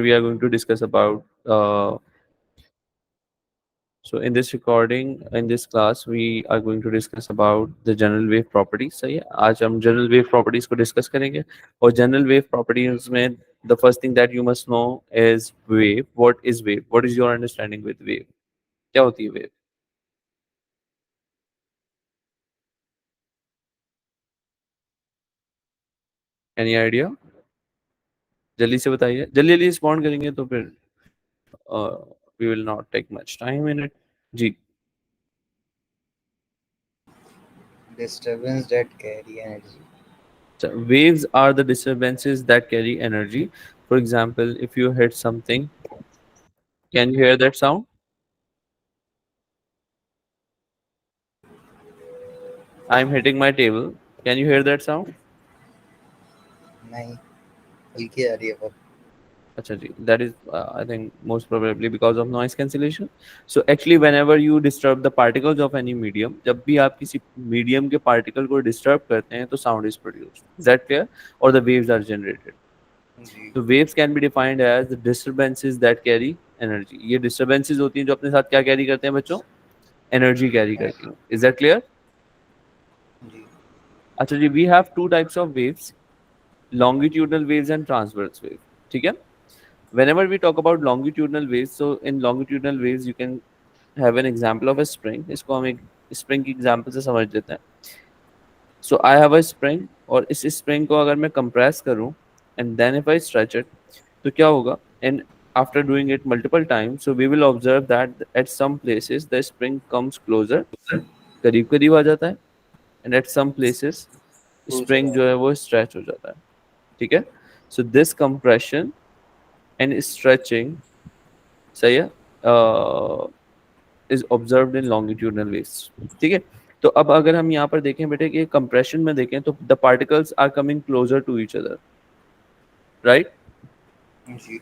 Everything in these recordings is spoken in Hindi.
we are going to discuss about so in this recording, in this class, we are going to discuss about the general wave properties. सही है, आज हम general wave properties को discuss करेंगे और general wave properties में the first thing that you must know is wave. What is wave? What is your understanding with wave? क्या होती है wave? Any idea? जल्दी से बताइए, जल्दी जल्दी रिस्पॉन्ड करेंगे तो फिर we will not take much time in it. Ji. Disturbance that carry energy. So waves are the disturbances that carry energy. For example, if you hit something, can you hear that sound? I'm hitting my table. Can you hear that sound? नहीं, हल्की आ रही है बहुत. Acha ji, that is, I think, most probably because of noise cancellation. So actually, whenever you disturb the particles of any medium, जब भी आप किसी medium के particle को disturb करते हैं, तो sound is produced. Is that clear? Or the waves are generated. Ji. So waves can be defined as the disturbances that carry energy. ये disturbances होती हैं जो अपने साथ क्या carry करते हैं बच्चों? Energy carry करती हैं. Is that clear? जी. अच्छा जी, we have two types of waves, longitudinal waves and transverse wave. ठीक है? Whenever we talk about longitudinal waves, so in longitudinal waves you can have an example of a spring. इसको हम एक spring की example से समझ लेते हैं. So I have a spring और इस spring को अगर मैं compress करूँ and then if I stretch it, तो क्या होगा? And after doing it multiple times, so we will observe that at some places the spring comes closer, करीब करीब आ जाता है, and at some places पूछ spring रहा जो है. है वो stretch हो जाता है. ठीक है? So this compression and stretching, सही है, is observed in longitudinal waves. ठीक है? तो अब अगर हम यहाँ पर देखें बेटे कि compression में देखें तो the particles are coming closer to each other, right? जी.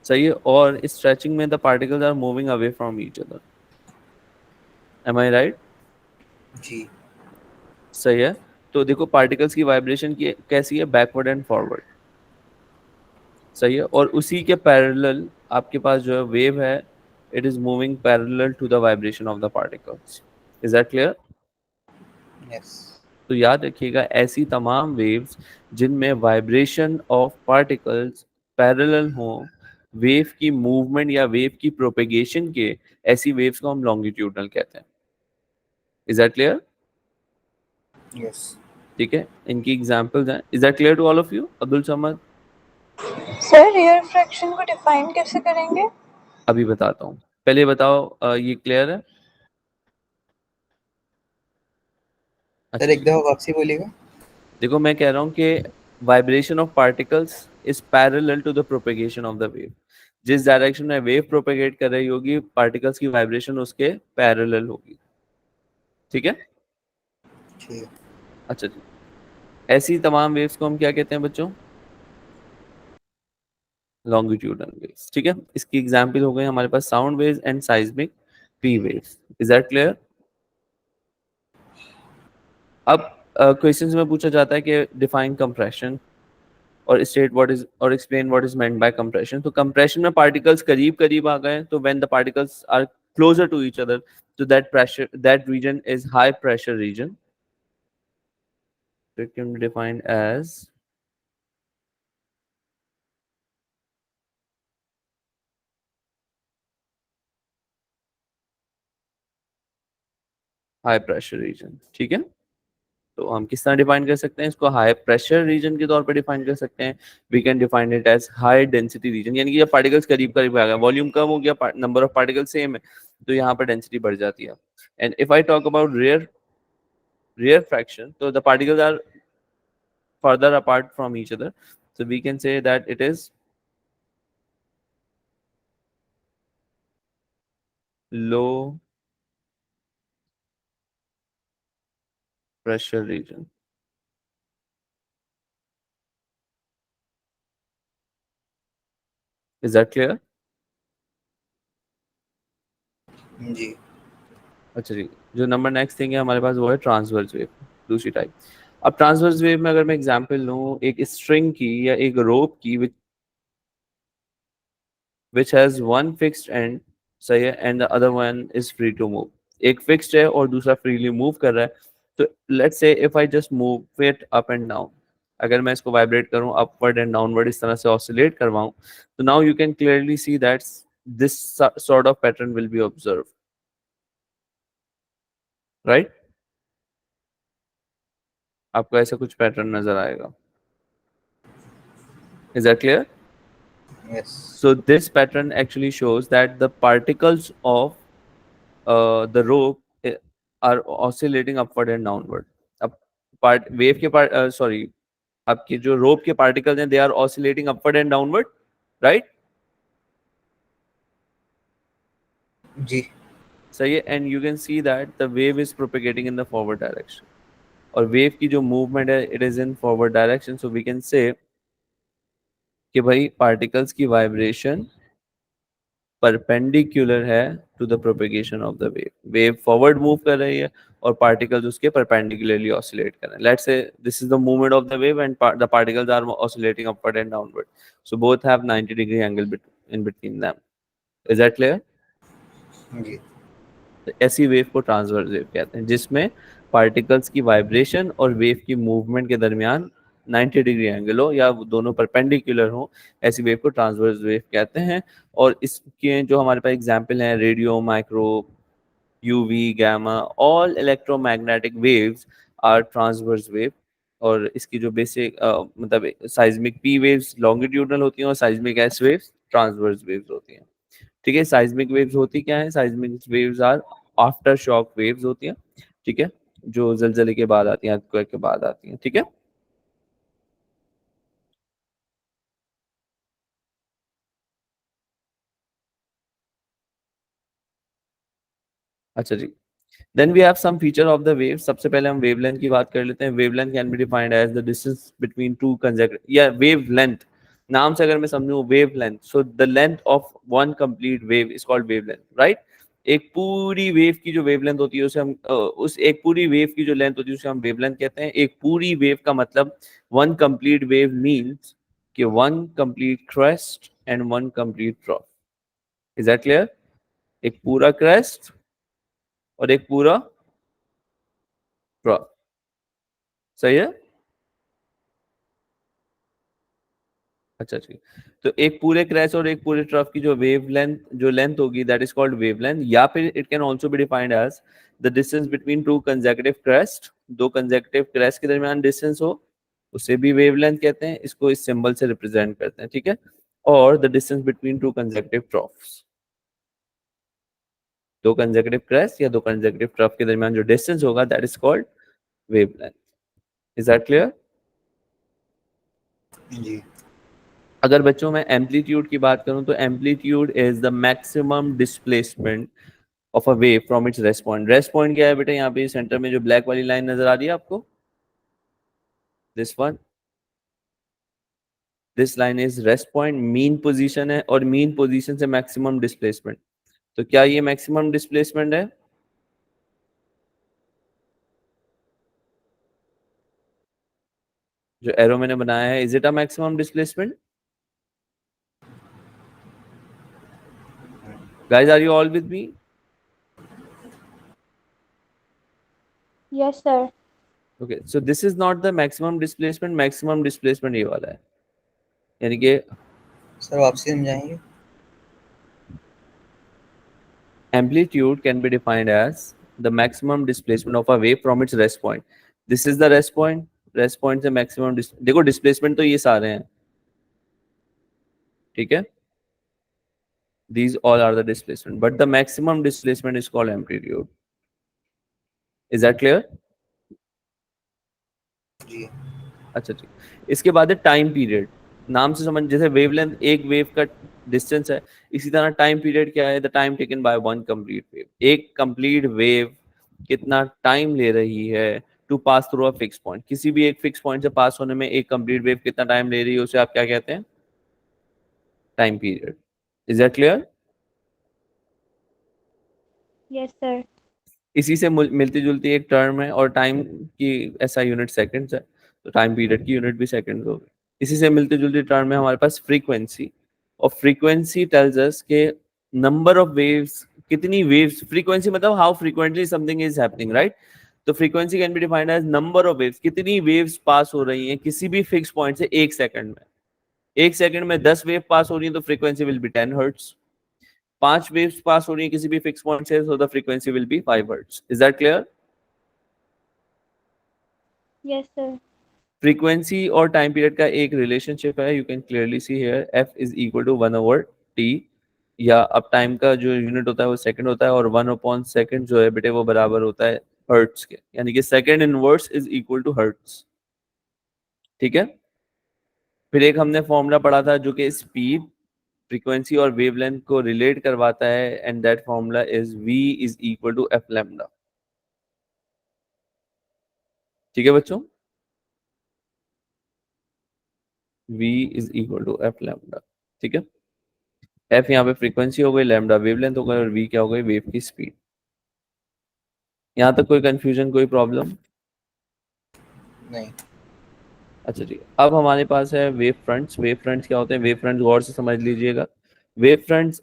सही है, और stretching में the particles are moving away from each other. Am I right? जी. सही है. तो देखो पार्टिकल्स की वाइब्रेशन की कैसी है, बैकवर्ड एंड फॉरवर्ड. सही है, और उसी के पैरेलल आपके पास जो है वेव है, it is moving parallel to the vibration of the particles. Is that clear? Yes. तो याद रखिएगा ऐसी तमाम वेव्स जिनमें वाइब्रेशन ऑफ पार्टिकल्स पैरेलल हो वेव की मूवमेंट या वेव की प्रोपेगेशन के, ऐसी वेव्स को हम लॉन्गिट्यूडनल कहते हैं. Is that clear? यस. ठीक है, इनकी एग्जांपल्स हैं. Is that clear to all of you? Abdul Samad, sir rarefaction को डिफाइन कैसे करेंगे? अभी बताता हूँ, पहले बताओ ये क्लियर है? सर अच्छा एक जी, दफा वापसी बोलिएगा. देखो मैं कह रहा हूँ कि vibration of particles is parallel to the propagation of the wave. जिस डायरेक्शन में वेव प्रोपेगेट कर रही होगी, पार्टिकल्स की वाइब्रेशन उसके पैरेलल होगी. ठीक है? ठीक है. अच्छा जी, ऐसी तमाम वेव्स को हम क्या कहते हैं बच्चों? Longitudinal waves. ठीक है, इसकी एग्जांपल हो गई हमारे पास sound waves and seismic P waves. Is that clear? अब क्वेश्चंस में पूछा जाता है कि डिफाइन कंप्रेशन और स्टेट व्हाट इज और explain what is meant by compression. तो कंप्रेशन में पार्टिकल्स करीब करीब आ गए, तो when the particles are closer to each other, तो that region is high pressure region. So it can be defined as high pressure reason. ठीक है, तो हम किस तरह डिफाइन कर सकते हैं इसको? हाई प्रेशर रीजन के तौर पे डिफाइन कर सकते हैं. We can define it as high density region, यानी कि जब पार्टिकल्स करीब करीब आ गए, वॉल्यूम कम हो गया, नंबर ऑफ पार्टिकल्स सेम है, तो यहाँ पर डेंसिटी बढ़ जाती है. And if I talk about rarefaction, तो the particles are further apart from each other, so we can say that it is low pressure region. Is that clear? जी. अच्छा जी, जो नंबर नेक्स्ट थिंग है हमारे पास वो है ट्रांसवर्स वेव, दूसरी टाइप. अब ट्रांसवर्स वेव में अगर मैं एग्जांपल लूँ एक स्ट्रिंग की या एक रोप की which has one fixed end, सही है, and the other one is free to move. एक fixed है और दूसरा freely move कर रहा है. तो let's say if I just move it up and down, अगर मैं इसको वाइब्रेट करूं upward and downward, इस तरह से ऑसिलेट करवाऊं, तो now you can clearly see that this sort of pattern will be observed, right? आपको ऐसा कुछ पैटर्न नजर आएगा. Is that clear? Yes. So this pattern actually shows that the particles of the rope are oscillating upward and downward. अब part wave के part sorry, आपके जो rope के particles हैं, they are oscillating upward and downward, right? जी. सही है. And you can see that the wave is propagating in the forward direction. और wave की जो movement है, it is in forward direction. So we can say कि भाई particles की vibration परपेंडिकुलर है to the propagation of the wave. Wave forward move कर रही है और पार्टिकल्स उसके परपेंडिकुलरली ऑसिलेट कर रहे हैं. Let's say this is the movement of the wave and the particles are oscillating upward and downward. So both have 90 degree angle in between them. Is that clear? जी. ऐसी वेव को ट्रांसवर्स वेव कहते हैं, जिसमें पार्टिकल्स की वाइब्रेशन और वेव की मूवमेंट के दरमियान 90 डिग्री एंगल हो या दोनों परपेंडिकुलर हो. ऐसी वेव को ट्रांसवर्स वेव कहते हैं. और इसके जो हमारे पास एग्जांपल हैं, radio, micro, UV, gamma, all electromagnetic waves are transverse wave. और इसकी जो बेसिक मतलब साइज्मिक पी वेव्स लॉन्गिट्यूडनल होती हैं और seismic S waves transverse waves होती हैं. ठीक है. साइज्मिक वेव्स होती क्या है? Seismic waves are after shock waves होती हैं. ठीक है, जो जलजले के बाद आती हैं, अर्थक्वेक के बाद आती हैं. ठीक है. अच्छा जी. Then we have some feature of the wave. सबसे पहले हम wavelength की बात कर लेते हैं. Wavelength can be defined as the distance between two consecutive, या wavelength. नाम से अगर मैं समझूं wavelength, so the length of one complete wave is called wavelength, right? एक पूरी वेव की जो वेवलेंथ होती है उसे हम उस एक पूरी वेव की जो लेंथ होती है उसे हम वेवलेंथ कहते हैं. एक पूरी वेव का मतलब वन कंप्लीट वेव मींस कि one complete crest and one complete ट्रॉफ. Is that clear? एक पूरा क्रेस्ट और एक पूरा ट्रॉफ. सही है. अच्छा जी. तो एक पूरे क्रैश और एक पूरे ट्रफ की जो वेव लेंथ जो लेंथ होगी, दैट इज कॉल्ड वेवलेंथ. या फिर it can also be defined as the distance between two consecutive crest. दो कंसेक्यूटिव क्रेस्ट के दरमियान डिस्टेंस हो, उसे भी वेवलेंथ कहते हैं. इसको इस सिंबल से रिप्रेजेंट करते हैं. ठीक है. और the distance between two consecutive troughs, दो कंसेक्यूटिव क्रेस्ट या दो कंसेक्यूटिव ट्रफ के दरमियान जो डिस्टेंस होगा, that is called wavelength. Is that clear? जी. अगर बच्चों में एम्पलीट्यूड की बात करूं तो amplitude is the maximum displacement of a wave from its rest point. Rest point क्या है बेटा? यहाँ पे सेंटर में जो ब्लैक वाली लाइन नजर आ रही है आपको, this one, this line is rest point. Mean position है और मीन पोजीशन से मैक्सिमम डिस्प्लेसमेंट. तो क्या ये मैक्सिमम डिस्प्लेसमेंट है? जो एरो मैंने बनाया है, is it a maximum displacement? Guys, are you all with me? Yes, sir. Okay, so this is not the maximum displacement. Maximum displacement ये वाला है. यानी कि सर वापसी समझाएंगे. amplitude can be defined as the maximum displacement of a wave from its rest point. This is the rest point. Rest point से maximum देखो displacement तो ये सारे हैं. ठीक है. These all are the displacement, but the maximum displacement is called amplitude. Is that clear? जी. अच्छा जी. इसके बाद है टाइम पीरियड. नाम से समझ, जैसे वेवलेंथ एक वेव का डिस्टेंस है, इसी तरह टाइम पीरियड क्या है? The time taken by one complete wave. एक कंप्लीट वेव कितना टाइम ले रही है to pass through a fix point. किसी भी एक फिक्स पॉइंट से पास होने में एक कंप्लीट वेव कितना टाइम ले रही है, उसे आप क्या कहते हैं? Time period. Is that clear? Yes, sir. इसी से मिलती जुलती एक टर्म है और टाइम की ऐसा यूनिट सेकंड्स है, तो टाइम पीरियड की यूनिट भी सेकंड होगी. इसी से मिलती जुलती टर्म है हमारे पास फ्रीक्वेंसी. और फ्रीक्वेंसी टेल्स अस के नंबर ऑफ वेव्स, कितनी वेव्स, फ्रीक्वेंसी मतलब how frequently something is happening, right? तो frequency can be defined as number of waves, कितनी वेव्स पास हो रही हैं किसी भी फिक्स पॉइंट से एक सेकंड में। एक सेकंड में 10 वेव पास हो रही है तो frequency will be 10 hertz. 5 waves pass हो रही है किसी भी फिक्स पॉइंट से, so the frequency will be 5 hertz. Is that clear? Yes, sir. Frequency और टाइम पीरियड का एक रिलेशनशिप है, you can clearly see here, F is equal to 1/t, या अब टाइम का जो यूनिट होता है वो सेकंड होता है, और 1/सेकंड जो है बेटे वो बराबर होता है हर्ट्ज के, यानी कि second inverse is equal to hertz. ठीक है। फिर एक हमने फॉर्मूला पढ़ा था जो कि स्पीड, फ्रीक्वेंसी और वेवलेंथ को रिलेट करवाता है, and that formula is v is equal to F lambda. ठीक है बच्चों, v is equal to F lambda. ठीक है, एफ यहाँ पे फ्रीक्वेंसी हो गई, लैम्डा वेवलेंथ हो गई, और v क्या हो गई, वेव की स्पीड। यहाँ तक कोई कंफ्यूजन, कोई प्रॉब्लम? नहीं। अच्छा ठीक है, अब हमारे पास है वेव फ्रंट्स। वेव फ्रंट्स क्या होते हैं? वेव फ्रंट्स गौर से समझ लीजिएगा। Wave fronts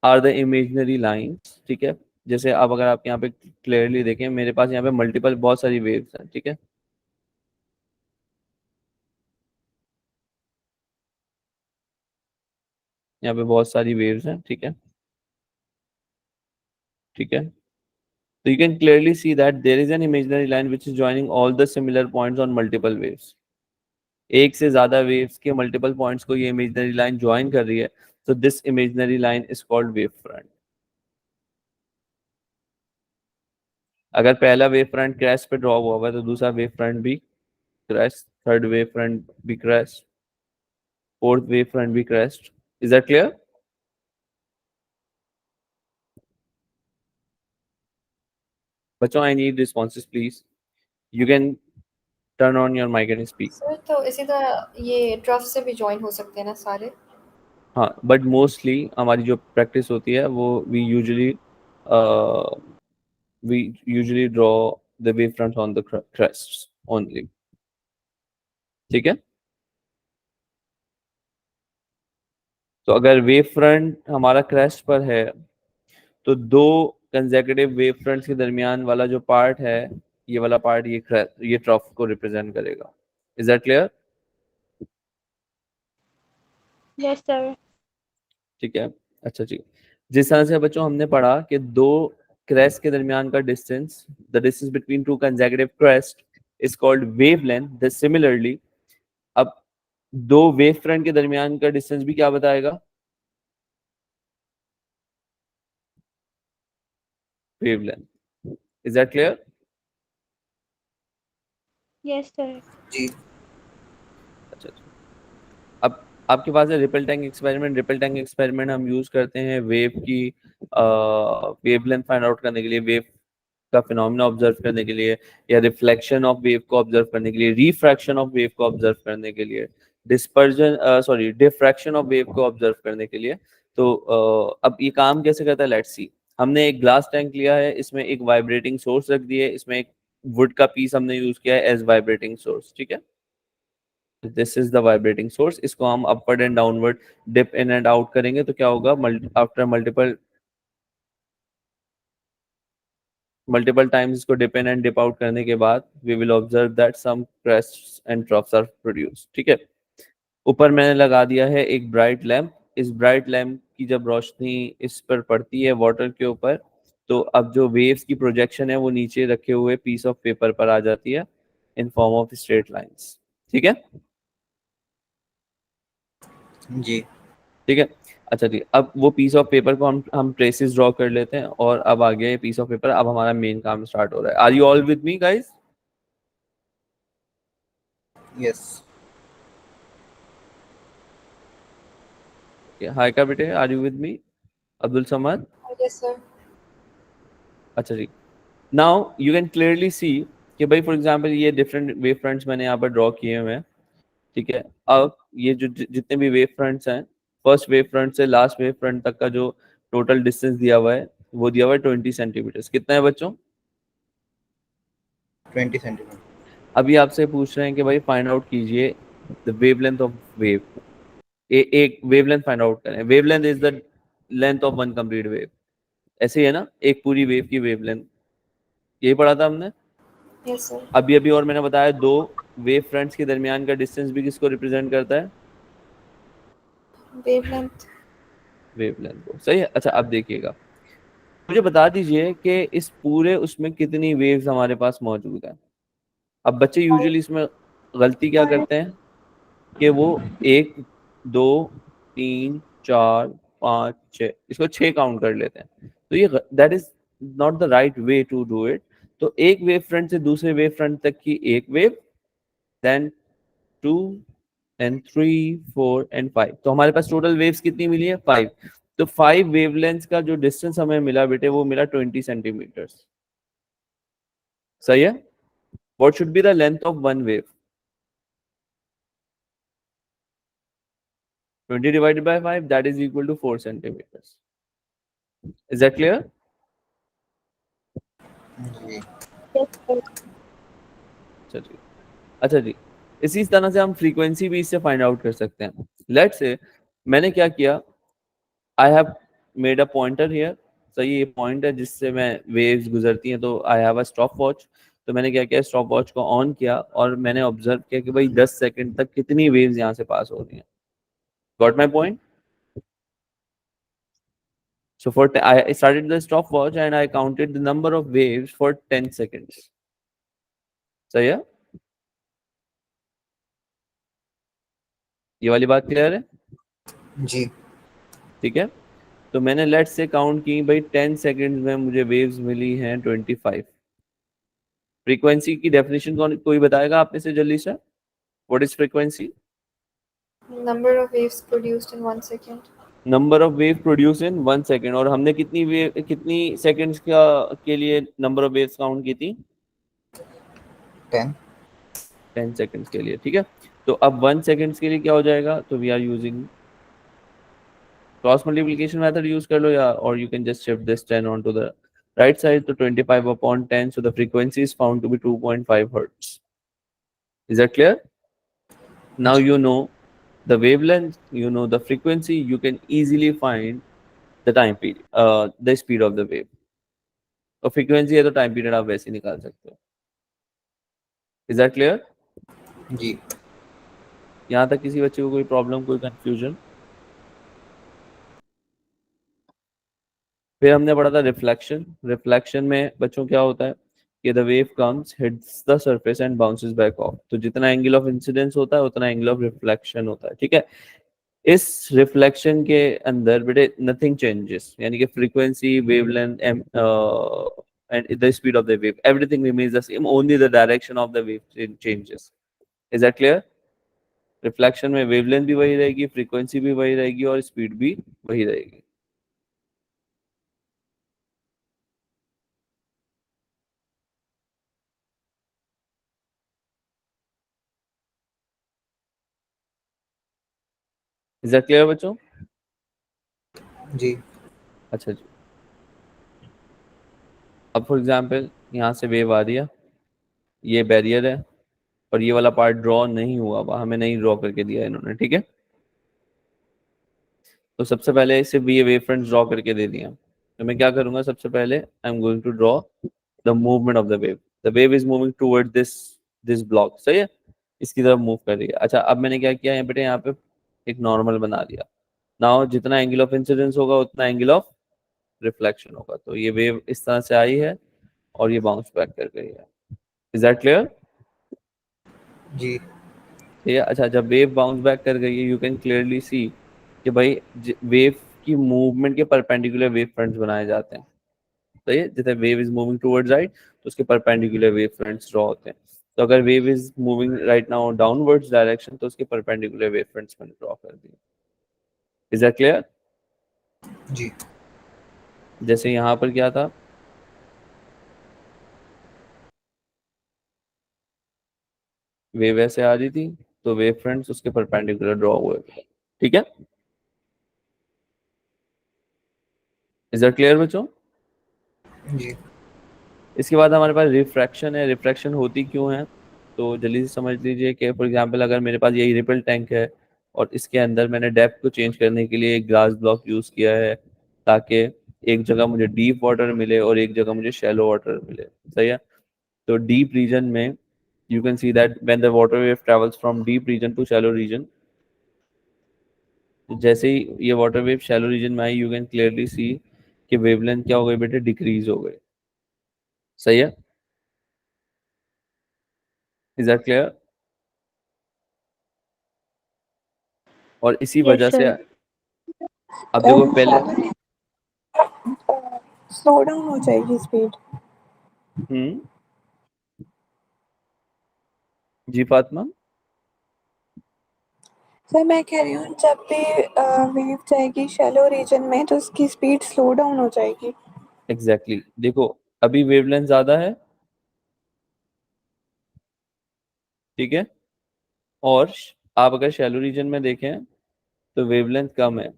are the imaginary lines. ठीक है, जैसे अब अगर आप यहाँ पे क्लियरली देखें, मेरे पास यहाँ पे मल्टीपल बहुत सारी वेव्स हैं। ठीक है, यहाँ पे बहुत सारी वेव्स हैं। ठीक है, ठीक है, तो you can clearly see that there is an imaginary line which is joining all the similar points on multiple waves. एक से ज्यादा वेव्स के मल्टीपल पॉइंट्स को ये इमेजिनरी लाइन ज्वाइन कर रही है, तो this imaginary line is called wave front. अगर पहला वेव फ्रंट क्रैश पे ड्रॉ हुआ हुआ है तो दूसरा वेव फ्रंट भी क्रैश, थर्ड वेव फ्रंट भी क्रैश, फोर्थ वेव फ्रंट भी क्रैश। इज दैट क्लियर बच्चों? I need responses please. You can turn on your mic and speak. Sir तो इसी तरह ये ट्रफ से भी ज्वाइन हो सकते हैं ना सारे? हाँ, बट मोस्टली हमारी जो प्रैक्टिस होती है वो we usually draw the wavefronts on the crests only. ठीक है, तो अगर वेव फ्रंट हमारा क्रेस्ट पर है तो दो कंसेक्यूटिव वेव फ्रंट्स के दरमियान वाला जो पार्ट है, ये वाला पार्ट, ये ट्रफ को रिप्रेजेंट करेगा। Is that clear? Yes, sir. ठीक है, अच्छा जी। जिस तरह से बच्चों हमने पढ़ा कि दो क्रेस्ट के दरमियान का distance, the distance between two consecutive crest is called wavelength, similarly अब दो वेव फ्रंट के दरमियान का डिस्टेंस भी क्या बताएगा? Wavelength. Is that clear? Yes, sir. जी। अच्छा, अब आपके पास है ripple tank experiment. Ripple tank experiment हम यूज करते हैं वेव की वेवलेंथ फाइंड आउट करने के लिए, वेव का फिनोमेना ऑब्जर्व करने के लिए, या रिफ्लेक्शन ऑफ वेव को ऑब्जर्व करने के लिए, रिफ्रैक्शन ऑफ वेव को ऑब्जर्व करने के लिए, डिफ्रैक्शन ऑफ वेव को ऑब्जर्व करने के लिए। तो अब ये काम कैसे करता है, लेट्स सी। हमने एक ग्लास टैंक लिया है, इसमें एक वाइब्रेटिंग सोर्स रख दिए, इसमें एक वुड का पीस हमने यूज किया है एज वाइब्रेटिंग सोर्स। ठीक है, this is the vibrating source. इसको हम upward and downward dip in and out करेंगे तो क्या होगा, आफ्टर मल्टीपल टाइम्स इसको dip in and dip out करने के बाद we will observe that some crests and troughs are produced. ठीक है, ऊपर मैंने लगा दिया है एक ब्राइट लैम्प। इस ब्राइट लैम्प की जब रोशनी इस पर पड़ती है वाटर के ऊपर, तो अब जो वेव्स की प्रोजेक्शन है वो नीचे रखे हुए पीस ऑफ पेपर पर आ जाती है in form of straight lines. ठीक है, जी। ठीक है, अच्छा ठीक, अब वो पीस ऑफ पेपर को हम ट्रेसेस ड्रॉ कर लेते हैं, और अब आ गया ये पीस ऑफ पेपर। अब हमारा मेन काम स्टार्ट हो रहा है। Are you all with me guys? Yes. हाय का बेटे, are you with me? Abdul Samad? Yes sir. अच्छा जी, now you can clearly see कि भाई फॉर एग्जांपल ये डिफरेंट वेव फ्रंट्स मैंने यहाँ पर ड्रॉ किए हुए हैं। ठीक है, अब ये जो जितने भी वेव फ्रंट्स हैं, फर्स्ट वेव फ्रंट से लास्ट वेव फ्रंट तक का जो टोटल डिस्टेंस दिया हुआ है वो दिया हुआ है 20 सेंटीमीटर। कितना है बच्चों? 20 सेंटीमीटर। अभी आपसे पूछ रहे हैं कि भाई फाइंड आउट कीजिए द वेवलेंथ ऑफ वेव। एक वेवलेंथ फाइंड आउट करें। Wavelength is the length of one complete wave, ऐसे ही है ना, एक पूरी वेव की वेवलेंथ, यही पढ़ा था हमने। Yes sir. अभी अभी और मैंने बताया दो वेव फ्रंट्स के दरमियान का डिस्टेंस भी किसको रिप्रेजेंट करता है? वेवलेंथ। वेवलेंथ को, सही है। अच्छा अब देखिएगा, मुझे बता दीजिए कि इस पूरे उसमें कितनी वेव्स हमारे पास मौजूद है। अब बच्चे यूजुअली इसमें गलती क्या करते हैं कि वो एक, दो, तीन, चार, पाँच, छः, इसको छः काउंट कर लेते हैं। तो ये that is not the right way to do it. तो एक वेव फ्रंट से दूसरे वेव फ्रंट तक की एक wave, then two and three, four and five. तो हमारे पास टोटल वेव्स कितनी मिली है? फाइव। तो फाइव वेवलेंथ्स का जो डिस्टेंस हमें मिला बेटे वो मिला 20 सेंटीमीटर। सही है। What should be the length of one wave? 20 divided by 5, that is equal to 4 centimeters. Is that clear? जी Yes, sir. चलिए, अच्छा जी, इसी तरह से हम फ्रीक्वेंसी भी इससे फाइंड आउट कर सकते हैं। लेट्स से मैंने क्या किया, I have made a pointer here. सही, ये पॉइंट है जिससे मैं वेव्स गुजरती हैं, तो I have a stop watch. तो मैंने क्या किया, स्टॉप वॉच को ऑन किया और मैंने ऑब्जर्व किया कि भाई 10 सेकंड तक कितनी वेव्स यहाँ से पास हो रही हैं। Got my point? So I started the stopwatch and I counted the number of waves for 10 seconds. सही है, ये वाली बात क्लियर है? जी ठीक है। तो मैंने लेट से काउंट की भाई 10 सेकंड्स में मुझे वेव्स मिली हैं 25। फ्रीक्वेंसी की डेफिनेशन कौन कोई बताएगा आप में से जल्दी से? What is frequency? Number of waves produced in 1 second. Number of wave produce in 1 second. और हमने कितनी वेव, कितनी सेकंड्स का के लिए नंबर ऑफ वेव्स काउंट की थी? 10 10 सेकंड्स के लिए। ठीक है। तो अब 1 सेकंड्स के लिए क्या हो जाएगा? तो we are using cross multiplication method use कर लो, या और you can just shift this 10 on to the right side. तो 25 upon 10, so the frequency is found to be 2.5 hertz. Is that clear? Now जी you know the wavelength, you know the frequency, you can easily find the time period, the speed of the wave। और फ्रीक्वेंसी है तो टाइम पीरियड आप वैसे ही निकाल सकते हो। Is that clear? जी यहाँ तक किसी बच्चे को कोई प्रॉब्लम, कोई कंफ्यूजन? फिर हमने पढ़ा था रिफ्लेक्शन। रिफ्लेक्शन में बच्चों क्या होता है कि the wave comes, hits the surface and bounces back of. तो जितना एंगल ऑफ इंसिडेंस होता है उतना एंगल ऑफ रिफ्लेक्शन होता है। ठीक है। इस रिफ्लेक्शन के अंदर बेटे नथिंग चेंजेस, यानी कि frequency, wavelength and the speed of the wave, everything remains the same, only the direction of the wave changes. Is that clear? Reflection में वेवलेंथ भी वही रहेगी, फ्रीक्वेंसी भी वही रहेगी और स्पीड भी वही रहेगी। इज दैट क्लियर बच्चों? जी अच्छा जी, अब फॉर एग्जांपल यहाँ से वेव आ रही है, ये बैरियर है और ये वाला पार्ट ड्रॉ नहीं हुआ हुआ, हमें नहीं ड्रॉ करके दिया इन्होंने। ठीक है। तो सबसे पहले सिर्फ ये वेव फ्रंट ड्रॉ करके दे दिया। तो मैं क्या करूंगा, सबसे पहले I am going to draw the movement of the wave. The wave is moving toward this this block. सही है, इसकी तरफ मूव कर रही है। अच्छा अब मैंने क्या किया, यहाँ बेटे यहाँ पे एक नॉर्मल बना दिया। नाउ जितना एंगल ऑफ इंसिडेंस होगा उतना एंगल ऑफ रिफ्लेक्शन होगा। तो ये वेव इस तरह से आई है और ये बाउंस बैक कर गई है। Is that clear? जी ठीक है। अच्छा जब वेव बाउंस बैक कर गई है, यू कैन क्लियरली सी कि भाई वेव की मूवमेंट के परपेंडिकुलर वेव फ्रंट्स बनाए जाते हैं। सही है, जैसे wave is moving towards right तो उसके परपेंडिकुलर वेव फ्रंट्स ड्रॉ होते हैं। तो अगर wave is moving right now downwards direction तो उसके परपेंडिकुलर वेव फ्रंट्स मैंने ड्रॉ कर दिए। Is that clear? जी जैसे यहाँ पर क्या था, वेव ऐसे आ रही थी तो वेव फ्रंट्स उसके परपेंडिकुलर ड्रॉ हुए। ठीक है। इज दैट क्लियर बच्चों? जी इसके बाद हमारे पास रिफ्रैक्शन है। रिफ्रैक्शन होती क्यों है तो जल्दी से समझ लीजिए कि फॉर एग्जांपल अगर मेरे पास यही रिपल टैंक है और इसके अंदर मैंने डेप्थ को चेंज करने के लिए एक ग्लास ब्लॉक यूज किया है, ताकि एक जगह मुझे डीप वाटर मिले और एक जगह मुझे शैलो वाटर मिले। सही है। तो डीप रीजन में you can see that when the water wave travels from deep region to shallow region, तो जैसे ही ये वाटर वेव शैलो रीजन में आई, यू कैन क्लियरली सी कि वेवलेंथ क्या हो गई बेटे, डिक्रीज हो गई। सही है। Is that clear? और इसी Yes, वजह से sir. अब देखो पहले स्लो डाउन हो जाएगी स्पीड। हम्म, जी फातिमा। सर मैं कह रही हूँ जब भी वेव जाएगी शैलो रीजन में तो उसकी स्पीड स्लो डाउन हो जाएगी। एग्जैक्टली देखो, अभी वेवलेंथ ज्यादा है, ठीक है, और आप अगर शैलो रीजन में देखें तो वेवलेंथ कम है,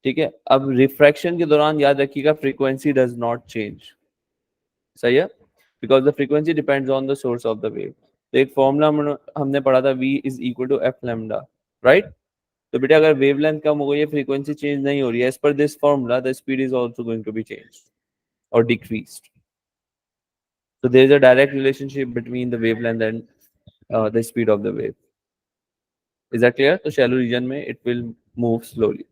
ठीक है। अब रिफ्रैक्शन के दौरान याद रखिएगा फ्रीक्वेंसी डज नॉट चेंज। सही है, because the frequency depends on the source of the wave. तो एक फॉर्मूला हमने पढ़ा था, v is equal to F lambda, right. तो बेटा अगर वेवलेंथ कम हो गई है, फ्रीक्वेंसी चेंज नहीं हो रही है, as per this formula the speed is also going to be change और decreased. So there is a direct relationship between the wavelength and the speed of the wave. Is that clear? तो shallow region में it will move slowly.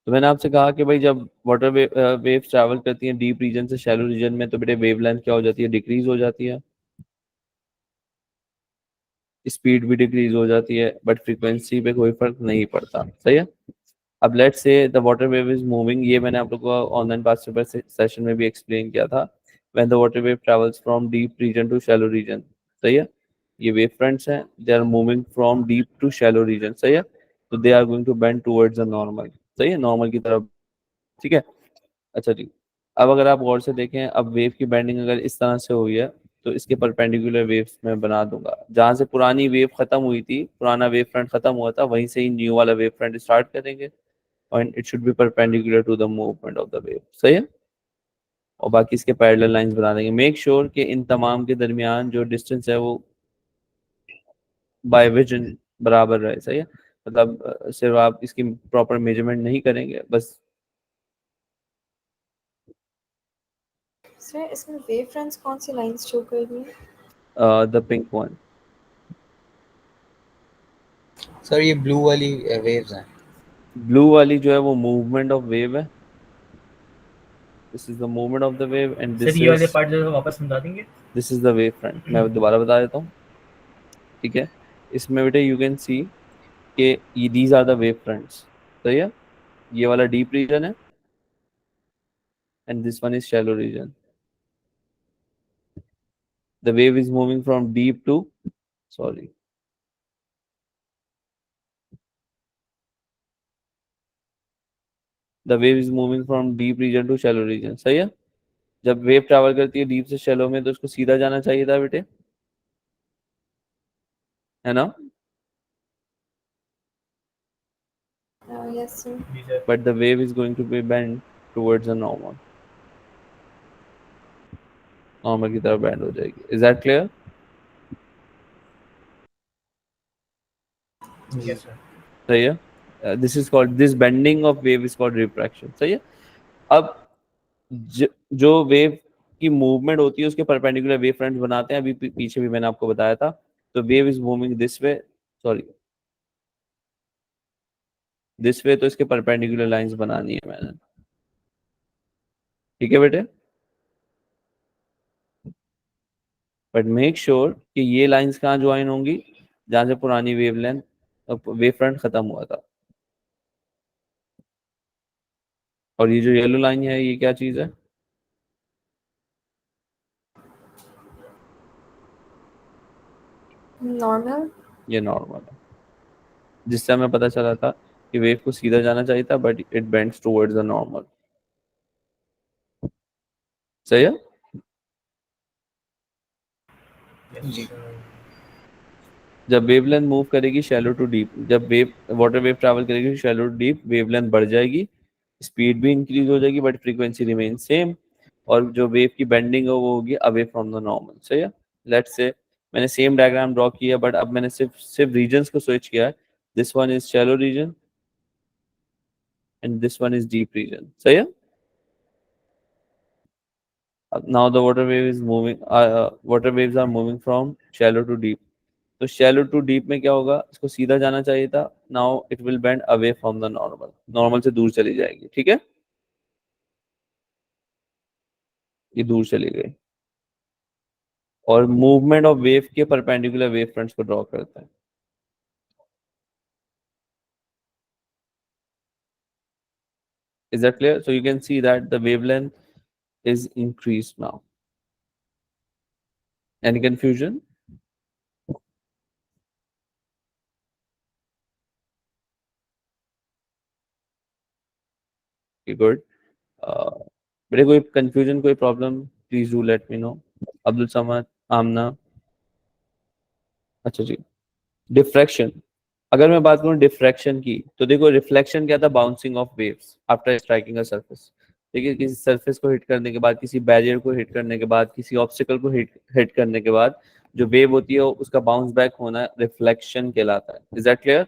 तो मैंने आपसे कहा कि भाई जब वाटर वेव ट्रैवल करती हैं डीप रीजन से शैलो रीजन में, तो बेटे वेवलेंथ क्या हो जाती है, डिक्रीज हो जाती है, स्पीड भी डिक्रीज हो जाती है, बट फ्रीक्वेंसी पे कोई फर्क नहीं पड़ता। सही है। अब let's say the water wave is moving, ये मैंने आप लोग को ऑनलाइन पास्ट पेपर सेशन में भी एक्सप्लेन किया था। When the water wave travels from deep region to shallow region, सही है, ये वेव फ्रंट्स हैं, they are moving from deep to shallow region. सही है। तो they are going to bend towards the normal. सही है, नॉर्मल की तरफ, ठीक है। अच्छा जी, अब अगर आप गौर से देखें, अब वेव की बेंडिंग अगर इस तरह से हुई है, तो इसके परपेंडिकुलर वेव्स मैं बना दूंगा। जहां से पुरानी वेव खत्म हुई थी, पुराना वेव फ्रंट खत्म हुआ था, वहीं से ही न्यू वाला वेव फ्रंट स्टार्ट करेंगे, and it should be perpendicular to the movement of the wave। सही है। और बाकी इसके पैरेलल लाइंस बना देंगे। मेक श्योर कि इन तमाम के दरमियान जो डिस्टेंस है वो बाय विजन बराबर रहे। सही है, मतलब सिर्फ आप इसकी प्रॉपर मेजरमेंट नहीं करेंगे बस। सर इसमें वेव फ्रंट्स कौन सी लाइंस शो कर रही हैं? The pink one. सर ये ब्लू वाली वेव्स हैं। ब्लू वाली जो है वो मूवमेंट ऑफ वेव है, this is the movement of the wave and sir this ये वाले इज पार्ट जो वापस समझा देंगे। This is the wave front. मैं दोबारा बता देता हूँ, ठीक है। इसमें बेटे यू कैन सी कि these are the wave fronts. सही है, ये वाला डीप रीजन है and this one is shallow region. The wave is moving from deep to, sorry, the wave is moving from deep region to shallow region। सही है। जब वेव ट्रैवल करती है डीप से शैलो में, तो उसको सीधा जाना चाहिए था बेटे, है ना। Yes sir. जी sir. But the wave is going to be bend towards the normal, normal की तरफ बेंड हो जाएगी। Is that clear? जी। Yes sir. सही है। This is called, this bending of wave is called refraction. सही है। अब जो वेव की मूवमेंट होती है उसके परपेंडिकुलर वेव फ्रंट बनाते हैं, अभी पीछे भी मैंने आपको बताया था। तो wave is moving this way, sorry this way, तो इसके परपेंडिकुलर लाइंस बनानी है मैंने, ठीक है बेटे। बट मेक श्योर कि ये लाइंस कहाँ ज्वाइन होंगी, जहां से पुरानी वेवलेंथ वेव फ्रंट खत्म हुआ था। और ये जो येलो लाइन है, ये क्या चीज है, नॉर्मल। ये नॉर्मल है, जिससे हमें पता चला था कि वेव को सीधा जाना चाहिए था, but it bends towards the normal. सही है। यस जी। सर। जब वेवलेंथ मूव करेगी शैलो टू डीप, जब वेव वाटर वेव ट्रैवल करेगी शैलो टू डीप, वेवलेंथ बढ़ जाएगी, स्पीड भी इंक्रीज हो जाएगी, बट फ्रीक्वेंसी रिमेन सेम, और जो वेव की बेंडिंग है वो होगी अवे फ्रॉम द नॉर्मल। सही है। लेट्स से मैंने सेम डायग्राम ड्रॉ किया, बट अब मैंने सिर्फ सिर्फ रीजन्स को स्विच किया है। This one is shallow region and this one is deep region. सही है। Now the water wave is moving, water waves are moving from shallow to deep. तो शैलो टू डीप में क्या होगा, इसको सीधा जाना चाहिए था, now it will bend away from the normal, normal से दूर चली जाएगी। ठीक है, ये दूर चली गई, और मूवमेंट ऑफ वेव के परपेंडिकुलर वेव फ्रंट्स को ड्रॉ करते हैं। Is that clear? So you can see that the wavelength is increased now. Any confusion? Okay, good. बेटे कोई confusion, कोई problem, please do let me know. Abdul Samad, आमना। अच्छा जी, डिफ्रैक्शन। अगर मैं बात करूं डिफ्रैक्शन की, तो देखो रिफ्लेक्शन क्या था, bouncing off waves after striking a surface. ठीक है, किसी सरफेस को हिट करने के बाद, किसी बैरियर को हिट करने के बाद, किसी ऑब्स्टिकल को हिट करने के बाद जो वेव होती है उसका बाउंस बैक होना रिफ्लेक्शन कहलाता है। Is that clear?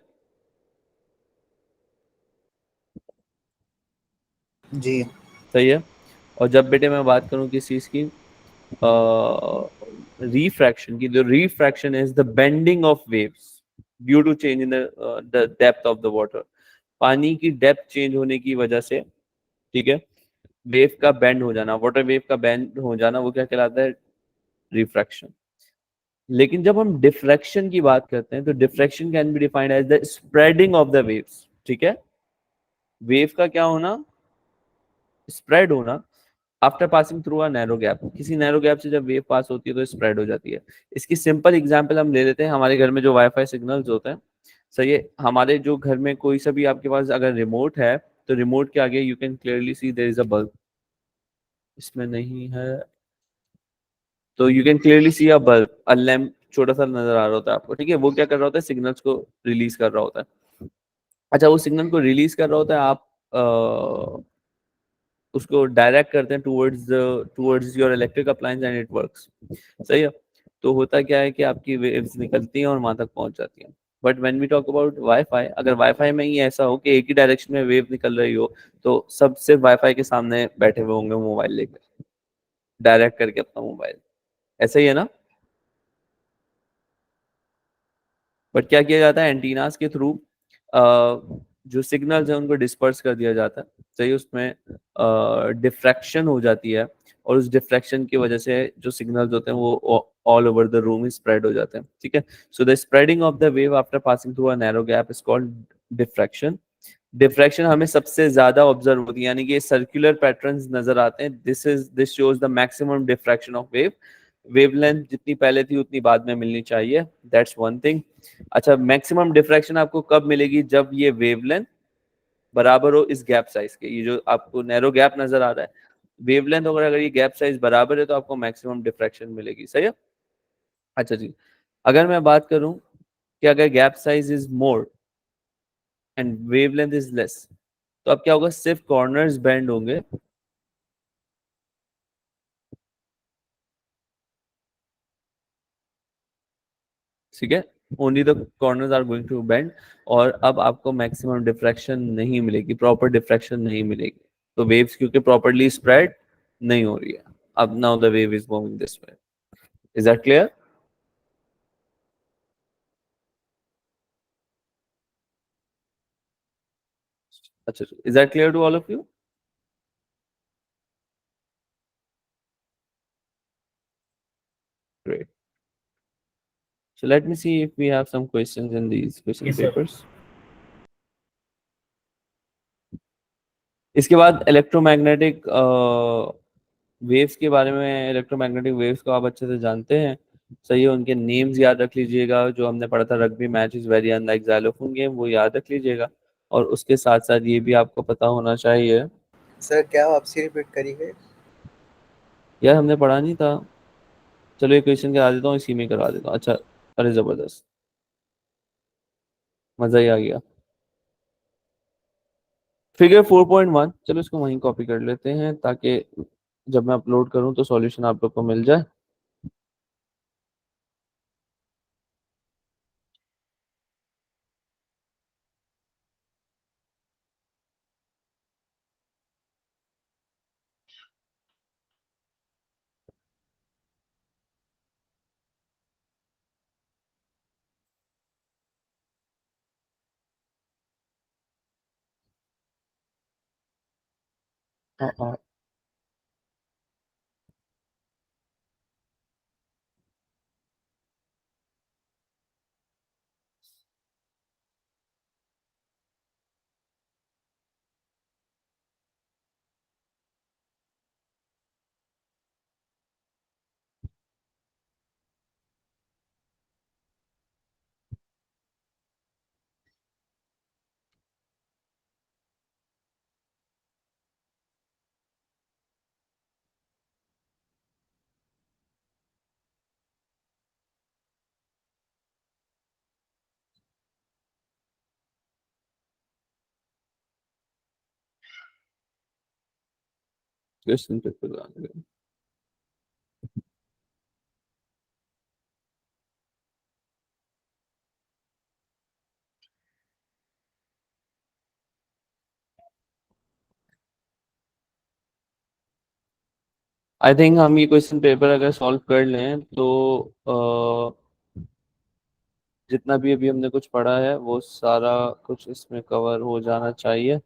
जी। सही है। और जब बेटे मैं बात करूं किस चीज की, रिफ्रैक्शन की, जो refraction is the bending of waves due to change in the depth of the water. पानी की डेप्थ चेंज होने की वजह से, ठीक है, वेव का बेंड हो जाना, वाटर वेव का बेंड हो जाना, वो क्या कहलाता है, रिफ्रैक्शन। लेकिन जब हम डिफ्रैक्शन की बात करते हैं तो diffraction can be defined as the spreading of the waves. ठीक है, वेव का क्या होना, स्प्रेड होना after passing through a narrow gap. किसी नैरो गैप से जब वेव पास होती है तो स्प्रेड हो जाती है। इसकी सिंपल एग्जांपल हम ले लेते हैं, हमारे घर में जो वाईफाई सिग्नल्स होते हैं, सही है, हमारे जो घर में कोई सा भी आपके पास अगर रिमोट है, तो रिमोट के आगे you can clearly see there is a bulb. इसमें नहीं है, तो you can clearly see a bulb, a lamp छोटा सा नजर आ रहा होता है आपको। ठीक है, वो क्या कर रहा होता है, सिग्नल्स को रिलीज कर रहा होता है। अच्छा, वो सिग्नल को रिलीज कर रहा होता है, आप उसको डायरेक्ट करते हैं towards your electric appliance and it works. सही है। तो होता क्या है कि आपकी वेव्स निकलती हैं और वहां तक पहुंच जाती हैं। But when we talk about wifi, अगर वाईफाई में ही ऐसा हो कि एक ही डायरेक्शन में वेव निकल रही हो, तो सब सिर्फ वाईफाई के सामने बैठे हुए होंगे मोबाइल लेकर, डायरेक्ट करके अपना मोबाइल। ऐसा ही है ना। बट क्या किया जाता है, एंटीनास के थ्रू जो सिग्नल्स हैं उनको डिस्पर्स कर दिया जाता है। सही, उसमें डिफ्रैक्शन हो जाती है, और उस डिफ्रैक्शन की वजह से जो सिग्नल्स होते हैं वो all over the room spread हो जाते हैं। ठीक है, so the spreading of the wave after passing through a narrow gap is called diffraction. Diffraction हमें सबसे ज्यादा ऑब्जर्व होती है, यानी कि सर्कुलर पैटर्न्स नजर आते हैं। This shows the maximum diffraction of wave. Wavelength जितनी पहले थी उतनी बाद में मिलनी चाहिए, दैट्स वन थिंग। अच्छा, मैक्सिमम डिफ्रैक्शन आपको कब मिलेगी, जब ये वेवलेंथ बराबर हो इस गैप साइज के। ये जो आपको नैरो गैप नजर आ रहा है, वेवलेंथ अगर ये गैप साइज बराबर है तो आपको मैक्सिमम डिफ्रैक्शन मिलेगी। सही है। अच्छा जी, अगर मैं बात करूं कि अगर gap size is more and wavelength is less, तो अब क्या होगा, सिर्फ कॉर्नर्स बेंड होंगे। ठीक है, only the corners are going to bend, और अब आपको मैक्सिमम डिफ्रैक्शन नहीं मिलेगी, प्रॉपर डिफ्रैक्शन नहीं मिलेगी। तो वेव्स क्योंकि प्रॉपरली स्प्रेड नहीं हो रही है। अब now the wave is moving this way. Is that clear? अच्छा, is that clear to all of you? Great. So let me see if we have some questions in these question Yes, sir. papers. इसके बाद इलेक्ट्रोमैग्नेटिक वेव्स के बारे में, इलेक्ट्रोमैग्नेटिक वेव्स को आप अच्छे से जानते हैं। सही है, उनके नेम्स याद रख लीजिएगा, जो हमने पढ़ा था rugby match is very unlike xylophone game, वो याद रख लीजिएगा। और उसके साथ साथ ये भी आपको पता होना चाहिए, सर क्या आपसे रिपीट करिए? यार हमने पढ़ा नहीं था। चलो एक क्वेश्चन करा देता हूँ, इसी में करा देता हूँ। अच्छा, अरे जबरदस्त। मजा ही आ गया। फिगर 4.1, चलो इसको वहीं कॉपी कर लेते हैं ताकि जब मैं अपलोड करूं तो सॉल्यूशन आप लोग को मिल जाए। हाँ, क्वेश्चन पेपर आ गया। आई थिंक हम ये क्वेश्चन पेपर अगर सॉल्व कर लें तो जितना भी अभी हमने कुछ पढ़ा है वो सारा कुछ इसमें कवर हो जाना चाहिए।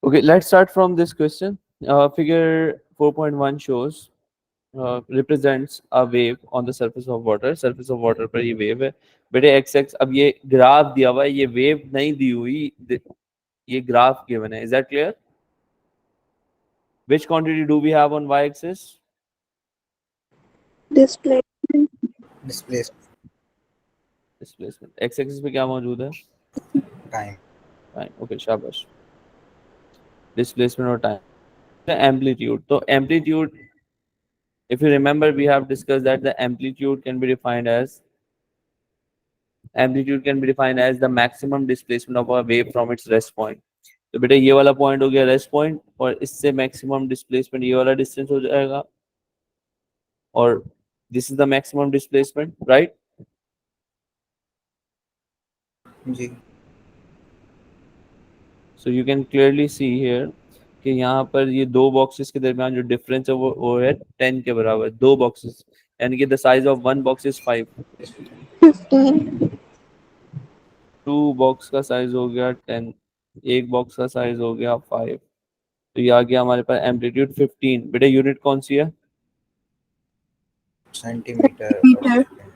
Okay, let's start from this question. Figure 4.1 shows represents a wave on the surface of water. Surface of water पर ये wave है बेटे एक्स एक्स। अब ये ग्राफ दिया हुआ है, ये wave नहीं दी हुई, ये ग्राफ given है। Is that clear? Which quantity do we have on y-axis? Displacement. Displacement. Displacement. x-axis पे क्या मौजूद है? Time. Time. Okay, शाबाश। Displacement और time. Amplitude. तो amplitude, if you remember, we have discussed that the amplitude can be defined as the maximum displacement of a wave from its rest point. तो बेटा ये वाला पॉइंट हो गया रेस्ट पॉइंट और इससे मैक्सिमम डिस्प्लेसमेंट ये वाला डिस्टेंस हो जाएगा और this is the maximum displacement, right? जी। So you can clearly see here कि यहाँ पर ये दो बॉक्सेस के दरमियान जो डिफरेंस है वो है 10 के बराबर। दो बॉक्सेस यानी कि the size of one box is 5। 15. Two box का साइज हो गया 10, एक बॉक्स का साइज हो गया 5। तो ये आ गया हमारे पास एम्पलीट्यूड 15। बेटा यूनिट कौन सी है? सेंटीमीटर पर Meter. सेकंड।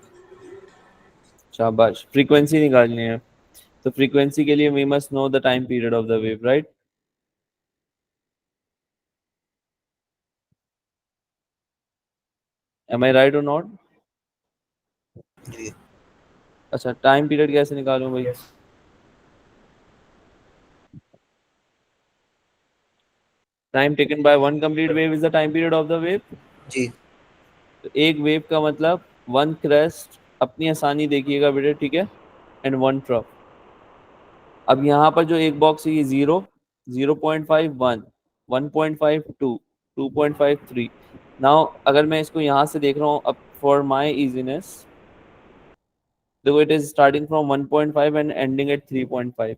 शाबाश। फ्रीक्वेंसी निकालनी है तो फ्रीक्वेंसी के लिए we must know the time period of the wave, right? Am I right और नॉट? जी। अच्छा, टाइम पीरियड कैसे निकालूं भाई? Time taken by one complete wave is the time period of the wave. जी। तो एक वेव का मतलब वन क्रेस्ट, अपनी आसानी देखिएगा बेटे, ठीक है, एंड वन ट्रफ। अब यहाँ पर जो एक बॉक्स है ये 0, 0.5, 1, 1.5, 2, 2.5, 3। नाउ अगर मैं इसको यहाँ से देख रहा हूँ, अब फॉर माई इजीनेस देखो it is starting from 1.5 and ending at 3.5.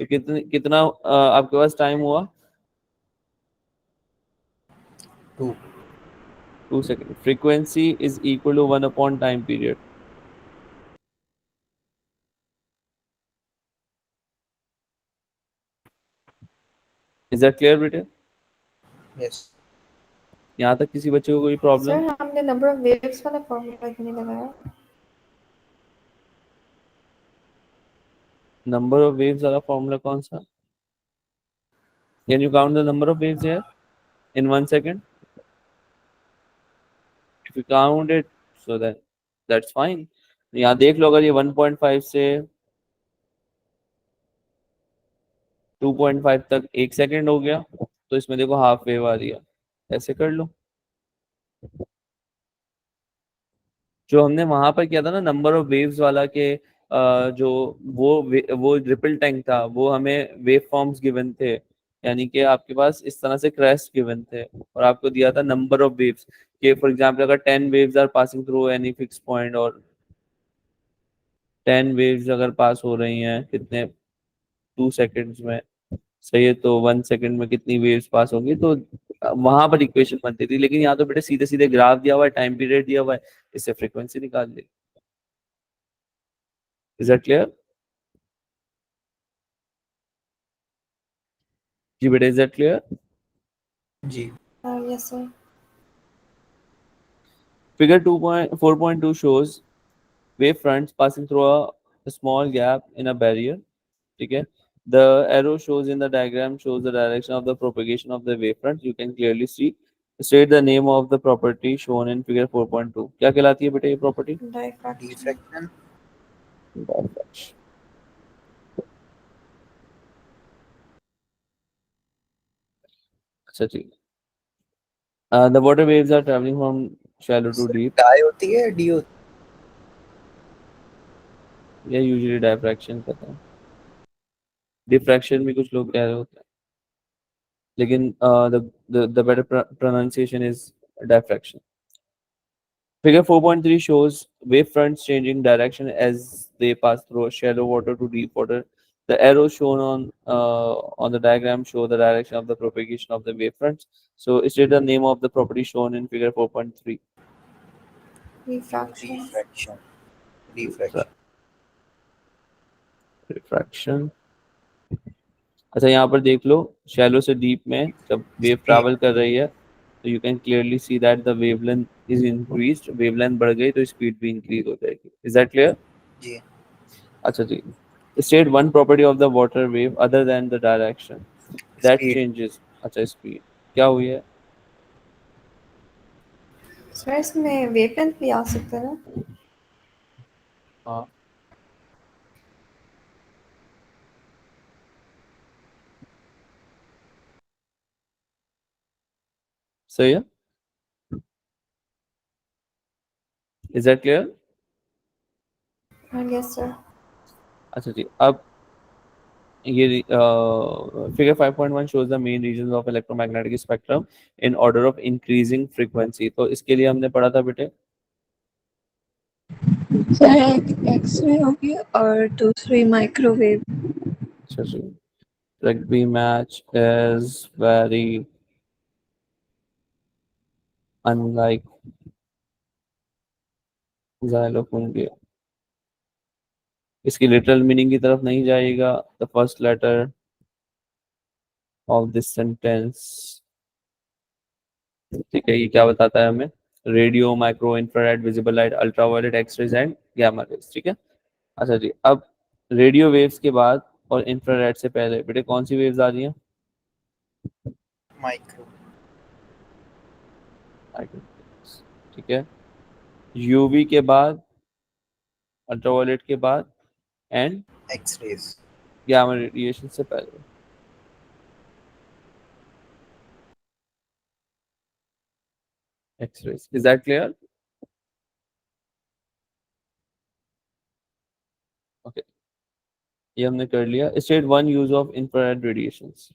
तो कितना आपके पास टाइम हुआ? 2. 2 seconds. Frequency is equal to 1 upon time period. Is that clear बेटे? Yes. यहाँ तक किसी बच्चे को कोई प्रॉब्लम? सर हमने नंबर ऑफ वेव्स वाला फॉर्मूला क्यों नहीं लगाया? नंबर ऑफ वेव्स वाला फॉर्मूला कौन सा? Can you count the number of waves here in 1 second? If you count it, so that's fine. यहाँ देख लो, अगर ये 1.5 से 2.5 तक 1 सेकेंड हो गया, तो इसमें देखो हाफ वेव आ रही है। ऐसे कर लो। जो हमने वहां पर किया था ना नंबर ऑफ वेव्स वाला के जो वो रिपल टैंक था, वो हमें वेव फॉर्म्स गिवन थे, यानी कि आपके पास इस तरह से क्रेस्ट गिवन थे और आपको दिया था नंबर ऑफ वेव्स के, फॉर एग्जांपल अगर 10 waves are passing through any fix point, और 10 वेव्स अगर पास हो रही हैं कितने 2 सेकंड्स में, सही है, तो 1 सेकंड में कितनी वेव्स पास होंगी, तो वहां पर इक्वेशन बनती थी। लेकिन यहाँ तो बेटे सीधे सीधे ग्राफ दिया हुआ है, टाइम पीरियड दिया हुआ है, इससे फ्रीक्वेंसी निकाल ली। Is that clear? जी बेटा, इज दैट क्लियर? जी. Yes sir. Figure 4.2 shows wave fronts passing through a small gap in a barrier. ठीक है? The arrow shows in the diagram shows the direction of the propagation of the wavefront. You can clearly see. State the name of the property shown in figure 4.2. क्या कहलाती है बेटा ये प्रॉपर्टी? डायफ्रैक्शन. Diffraction. अच्छा ठीक है। The water waves are traveling from shallow to deep. डाई होती है डी होती या यूजुअली डायफ्रैक्शन कहते हैं, डिफ्रैक्शन भी कुछ लोग कह रहे होते हैं, लेकिन the better pronunciation is diffraction. Figure 4.3 shows wave fronts changing direction as they pass through shallow water to deep water. The arrows shown on the diagram show the direction of the propagation of the wave fronts. So state the name of the property shown in figure 4.3. Refraction. Diffraction. Diffraction. Refraction. अच्छा यहाँ पर देख लो, शैलो से डीप में जब वेव ट्रैवल कर रही है तो you can clearly see that the wavelength is increased. Wavelength बढ़ गई तो स्पीड भी इंक्रीज हो जाएगी। Is that clear? जी. अच्छा जी। State one property of the water wave other than the direction that Speed. Changes. अच्छा स्पीड क्या हुई है? सर इसमें वेवलेंथ भी आ सकता है ना? हाँ सही है। Is that clear? Yes sir. अच्छा जी। अब ये figure 5.1 shows the main regions of electromagnetic spectrum in order of increasing frequency. तो इसके लिए हमने पढ़ा था बेटे, सर एक एक्सरे होगी और दूसरी माइक्रोवेव। अच्छा जी। Rugby match is very unlike xylophone. इसकी लिटरल मीनिंग की तरफ नहीं जाएगा। The first letter of this sentence, ठीक है, ये क्या बताता है हमें? Radio, micro, infrared, visible light, ultraviolet, x rays and gamma rays. ठीक है। अच्छा जी। अब रेडियो वेव्स के बाद और इंफ्रारेड से पहले बेटे कौन सी वेव्स आ रही हैं? Micro. ठीक है। यूवी के बाद, अल्ट्रावायलेट के बाद एंड X-rays. गामा रेडिएशन से पहले। X rays. Is that clear? Okay, ये हमने कर लिया। State one use of infrared radiations,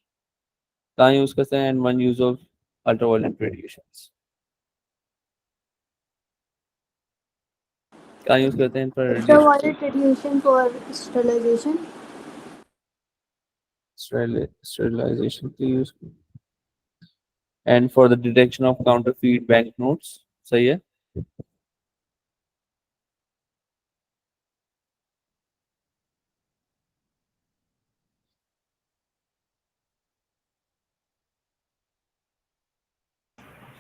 कहाँ यूज करते हैं, and one use of ultraviolet radiations. क्या यूज करते हैं infrared Ultraviolet radiation for sterilization. Sterilization के use, and for the detection of counterfeit bank notes. सही है।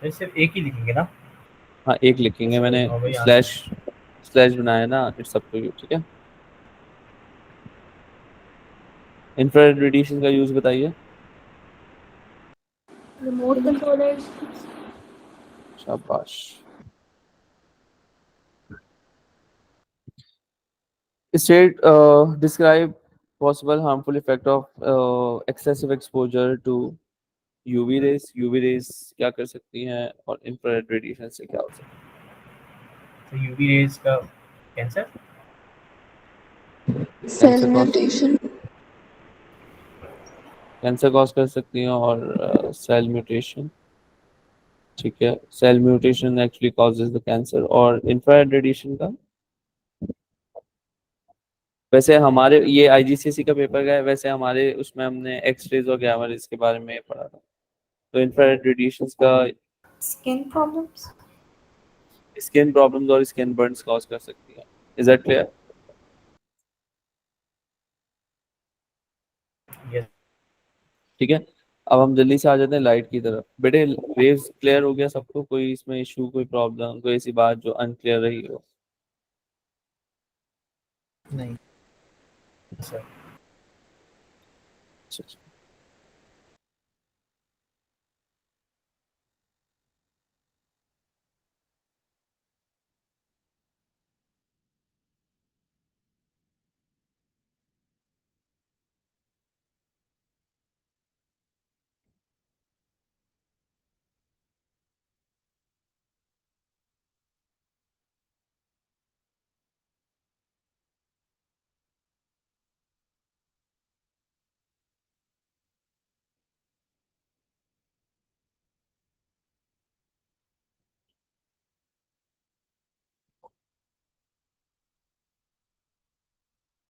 सर सिर्फ एक ही लिखेंगे ना? हाँ एक लिखेंगे, मैंने हाँ, वही स्लैश स्लैश बनाया ना, इट्स अप टू यू। ठीक है। इंफ्रारेड रेडिएशन का यूज बताइए। Remote controllers. शाबाश। State, describe possible harmful effect of excessive exposure to UV rays। UV rays क्या कर सकती हैं और infrared radiation से क्या हो सकता है? तो यूवी रेज का cancer, cell cancer cause, mutation, cancer cause कर सकती हैं और सेल म्यूटेशन। ठीक है, cell mutation actually causes the cancer. और इंफ्रारेड रेडिएशन का, वैसे हमारे ये IGCSE का पेपर गया है, वैसे हमारे उसमें हमने एक्सरेज और गैमा रेज के बारे में पढ़ा था। तो इंफ्रारेड रेडिएशन का स्किन प्रॉब्लम्स। स्किन प्रॉब्लम्स और स्किन बर्न्स कॉज कर सकती है। Is that clear? यस ठीक है। अब हम जल्दी से आ जाते हैं लाइट की तरफ। बेटे वेव्स क्लियर हो गया सबको? कोई इसमें इशू, कोई प्रॉब्लम, कोई ऐसी बात जो अनक्लियर रही हो? नहीं सर। अच्छा, अच्छा।